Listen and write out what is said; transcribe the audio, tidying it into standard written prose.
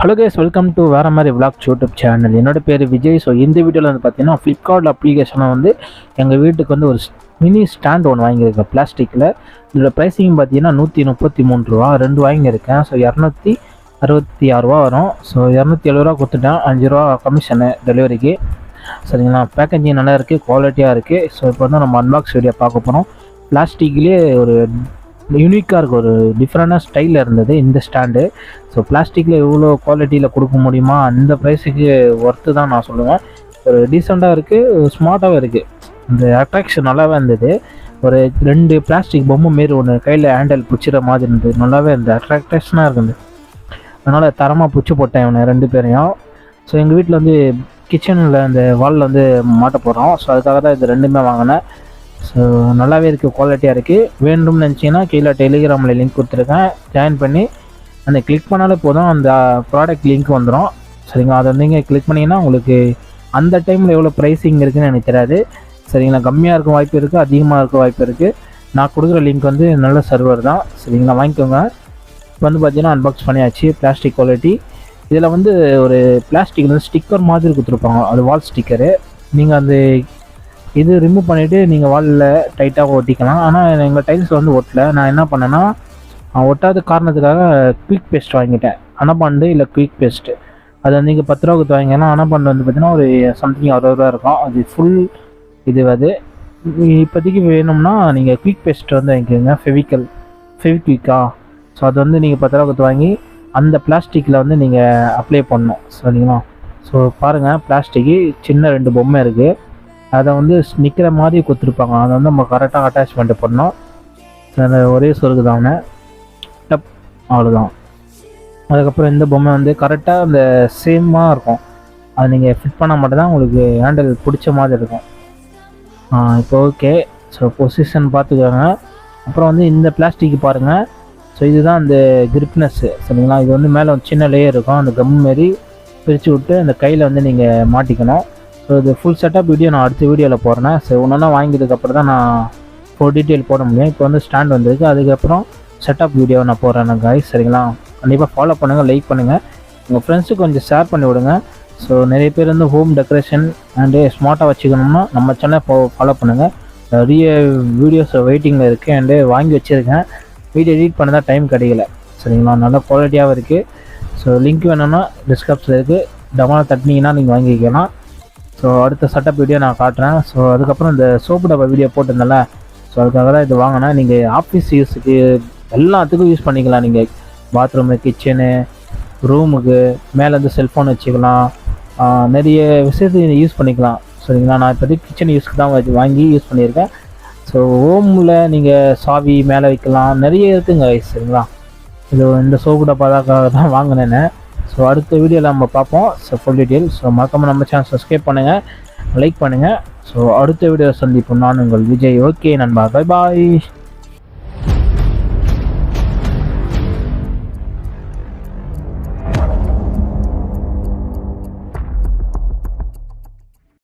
Hello guys, welcome to வேறு மாதிரி vlogs YouTube channel. என்னோட பேர் விஜய். ஸோ இந்த வீடியோவில் வந்து பார்த்தீங்கன்னா ஃப்ளிப்கார்ட் அப்ளிகேஷனை வந்து எங்கள் வீட்டுக்கு வந்து ஒரு மினி ஸ்டாண்ட் ஒன்று வாங்கியிருக்கேன் பிளாஸ்டிக்கில். இதோட ப்ரைஸிங் பார்த்தீங்கன்னா 133 ரூபா. 2 வாங்கியிருக்கேன். ஸோ 266 ரூபா வரும். ஸோ 270 ரூபா கொடுத்துட்டேன். 5 ரூபா கமிஷனு டெலிவரிக்கு. சரிங்களா, பேக்கேஜிங் நல்லா இருக்குது, குவாலிட்டியாக இருக்குது. ஸோ இப்போ வந்து நம்ம அன்பாக்ஸ் வீடியோ பார்க்க போகிறோம். பிளாஸ்டிக்லேயே ஒரு யூனிக்காக இருக்குது, ஒரு டிஃப்ரெண்டான ஸ்டைலில் இருந்தது இந்த ஸ்டாண்டு. ஸோ பிளாஸ்டிக்கில் எவ்வளோ குவாலிட்டியில் கொடுக்க முடியுமா, அந்த ப்ரைஸுக்கு ஒர்த்து தான் நான் சொல்லுவேன். ஒரு டீசெண்டாக இருக்குது, ஸ்மார்ட்டாகவும் இருக்குது. இந்த அட்ராக்ஷன் நல்லாவே இருந்தது. ஒரு 2 பிளாஸ்டிக் பொம்மை மாரி ஒன்று கையில் ஹேண்டில் பிடிச்சிற மாதிரி இருந்தது. நல்லாவே இருந்தது, அட்ராக்ஷனாக இருக்குது. அதனால் தரமாக பிடிச்சி போட்டேன் இவனை 2 பேரையும். ஸோ எங்கள் வீட்டில் வந்து கிச்சனில் அந்த வாலில் வந்து மாட்ட போகிறோம். ஸோ அதுக்காக தான் இது 2மே வாங்கினேன். ஸோ நல்லாவே இருக்குது, குவாலிட்டியாக இருக்குது. வேண்டும்னு நினச்சிங்கன்னா கீழே டெலிகிராமில் லிங்க் கொடுத்துருக்கேன், ஜாயின் பண்ணி அந்த கிளிக் பண்ணாலே போதும், அந்த ப்ராடக்ட் லிங்க் வந்துடும். சரிங்களா, அதை வந்து நீங்கள் கிளிக் பண்ணிங்கன்னா உங்களுக்கு அந்த டைமில் எவ்வளோ ப்ரைஸிங் இருக்குதுன்னு எனக்கு தெரியாது. சரிங்களா, கம்மியாக இருக்க வாய்ப்பு இருக்குது, அதிகமாக இருக்க வாய்ப்பு இருக்குது. நான் கொடுக்குற லிங்க் வந்து நல்ல சர்வர் தான். சரிங்களா, வாங்கிக்கோங்க. இப்போ வந்து பார்த்தீங்கன்னா அன்பாக்ஸ் பண்ணியாச்சு. Plastic quality. இதில் வந்து ஒரு பிளாஸ்டிக் வந்து ஸ்டிக்கர் மாதிரி கொடுத்துருப்பாங்க, அது வால் ஸ்டிக்கரு. நீங்கள் அந்த இது ரிமூவ் பண்ணிவிட்டு நீங்கள் வாலில் டைட்டாக ஒட்டிக்கலாம். ஆனால் எங்கள் டைல்ஸில் வந்து ஒட்டலை. நான் என்ன பண்ணேன்னா, ஒட்டாத காரணத்துக்காக குயிக் பேஸ்ட் வாங்கிட்டேன். அனபாண்டு இல்லை குயிக் பேஸ்ட்டு. அது வந்து நீங்கள் 10 ரூபா கொடுத்து வாங்கினா, அனபாண்டு வந்து பார்த்தீங்கன்னா ஒரு சம்திங் 60 ரூபா இருக்கும். அது ஃபுல் இது. அது இப்போதைக்கு வேணும்னா நீங்கள் குயிக் பேஸ்ட் வந்து வாங்கிக்கோங்க, ஃபெவிக்விக்கா. ஸோ அது வந்து நீங்கள் 10 ரூபா கொடுத்து வாங்கி அந்த பிளாஸ்டிக்கில் வந்து நீங்கள் அப்ளை பண்ணணும். சரிங்களா, ஸோ பாருங்கள், பிளாஸ்டிக்கு சின்ன 2 பொம்மை இருக்குது. அதை வந்து நிற்கிற மாதிரி கொடுத்துருப்பாங்க. அதை வந்து நம்ம கரெக்டாக அட்டாச்மெண்ட் பண்ணோம். அந்த ஒரே சொருக்கு தான் டப், அவ்வளோதான். அதுக்கப்புறம் இந்த பொம்மை வந்து கரெக்டாக அந்த சேமாக இருக்கும். அதை நீங்கள் ஃபிட் பண்ணால் மட்டும்தான் உங்களுக்கு ஹேண்டில் பிடிச்ச மாதிரி இருக்கும். இப்போ ஓகே. ஸோ பொசிஷன் பார்த்துக்கோங்க. அப்புறம் வந்து இந்த பிளாஸ்டிக் பாருங்கள். ஸோ இதுதான் அந்த கிரிப்னஸ்ஸு. சரிங்களா, இது வந்து மேலே ஒரு சின்ன லேயர் இருக்கும், அந்த கம் மாரி பிரித்து விட்டு அந்த கையில் வந்து நீங்கள் மாட்டிக்கணும். ஸோ இது ஃபுல் செட்டப் வீடியோ நான் அடுத்த வீடியோவில் போடுறேன். ஸோ ஒன்றா வாங்கியதுக்கப்புறம் தான் நான் ஃபுல் டீட்டெயில் போட முடியும். இப்போ வந்து ஸ்டாண்ட் வந்திருக்கு, அதுக்கப்புறம் செட்டப் வீடியோ நான் போடுறேன் காய்ஸ். சரிங்களா, கண்டிப்பாக ஃபாலோ பண்ணுங்கள், லைக் பண்ணுங்கள், உங்கள் ஃப்ரெண்ட்ஸுக்கு கொஞ்சம் ஷேர் பண்ணி விடுங்க. ஸோ நிறைய பேர் வந்து ஹோம் டெக்கரேஷன் அண்டு ஸ்மார்ட்டாக வச்சுக்கணும்னா நம்ம சேனல் ஃபாலோ பண்ணுங்கள். நிறைய வீடியோஸ் வெயிட்டிங்கில் இருக்குது அண்டு வாங்கி வச்சுருக்கேன். வீடியோ எடிட் பண்ண தான் டைம் கிடைக்கல. சரிங்களா, நல்ல குவாலிட்டியாகவும் இருக்குது. ஸோ லிங்க் வேணும்னா டிஸ்கிரிப்ஷனில் இருக்குது, டவுன்லோட் தட்டினீங்கன்னா நீங்கள் வாங்கிக்கலாம். ஸோ அடுத்த செட்டப் வீடியோ நான் காட்டுறேன். ஸோ அதுக்கப்புறம் இந்த சோப்பு டப்பா வீடியோ போட்டிருந்தேன்ல, ஸோ அதுக்காக தான் இது வாங்கினேன். நீங்கள் ஆஃபீஸ் யூஸுக்கு எல்லாத்துக்கும் யூஸ் பண்ணிக்கலாம். நீங்கள் பாத்ரூமு, கிச்சனு, ரூமுக்கு, மேலே வந்து செல்ஃபோன் வச்சுக்கலாம், நிறைய விஷயத்துக்கு யூஸ் பண்ணிக்கலாம். சரிங்களா, நான் இப்போதைக்கு கிச்சன் யூஸ்க்கு தான் வாங்கி யூஸ் பண்ணியிருக்கேன். ஸோ ஹோமில் நீங்கள் சாவி மேலே வைக்கலாம், நிறைய இருக்குங்க. சரிங்களா, இது இந்த சோப்பு டப்பாக்காக தான் வாங்கினேன்னு. ஸோ அடுத்த வீடியோவில் நம்ம பார்ப்போம். So full detail. ஸோ மறக்காமல் நம்ம சேனல் சப்ஸ்கிரைப் பண்ணுங்கள், லைக் பண்ணுங்கள். ஸோ அடுத்த வீடியோவில் சந்திப்போம். நான் உங்கள் விஜய். ஓகே நண்பா, பை பாய்.